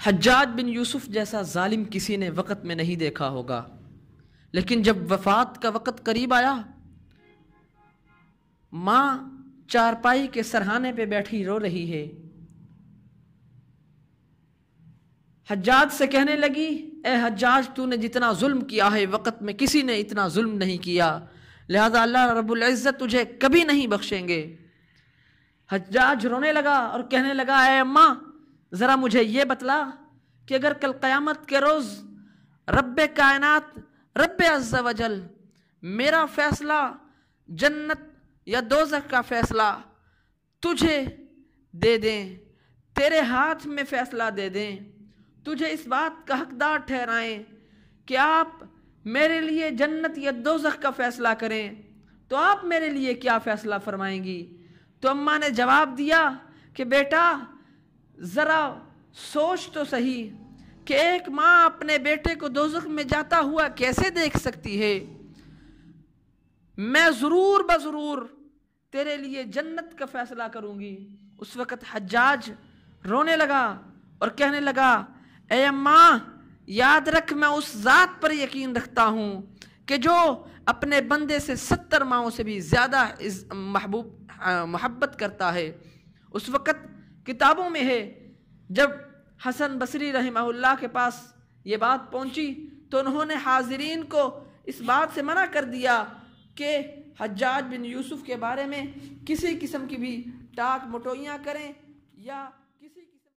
حجاج بن یوسف جیسا ظالم کسی نے وقت میں نہیں دیکھا ہوگا، لیکن جب وفات کا وقت قریب آیا، ماں چارپائی کے سرہانے پہ بیٹھی رو رہی ہے، حجاج سے کہنے لگی اے حجاج تو نے جتنا ظلم کیا ہے وقت میں کسی نے اتنا ظلم نہیں کیا، لہذا اللہ رب العزت تجھے کبھی نہیں بخشیں گے۔ حجاج رونے لگا اور کہنے لگا اے اماں ذرا مجھے یہ بتلا کہ اگر کل قیامت کے روز رب کائنات رب عز و جل میرا فیصلہ جنت یا دوزخ کا فیصلہ تجھے دے دیں، تیرے ہاتھ میں فیصلہ دے دیں، تجھے اس بات کا حقدار ٹھہرائیں کہ آپ میرے لیے جنت یا دوزخ کا فیصلہ کریں، تو آپ میرے لیے کیا فیصلہ فرمائیں گی؟ تو اماں نے جواب دیا کہ بیٹا ذرا سوچ تو صحیح کہ ایک ماں اپنے بیٹے کو دوزخ میں جاتا ہوا کیسے دیکھ سکتی ہے؟ میں ضرور بضرور تیرے لیے جنت کا فیصلہ کروں گی۔ اس وقت حجاج رونے لگا اور کہنے لگا اے اماں یاد رکھ میں اس ذات پر یقین رکھتا ہوں کہ جو اپنے بندے سے 70 ماؤں سے بھی زیادہ محبت کرتا ہے۔ اس وقت کتابوں میں ہے جب حسن بصری رحمہ اللہ کے پاس یہ بات پہنچی تو انہوں نے حاضرین کو اس بات سے منع کر دیا کہ حجاج بن یوسف کے بارے میں کسی قسم کی بھی ٹاک مٹوئیاں کریں یا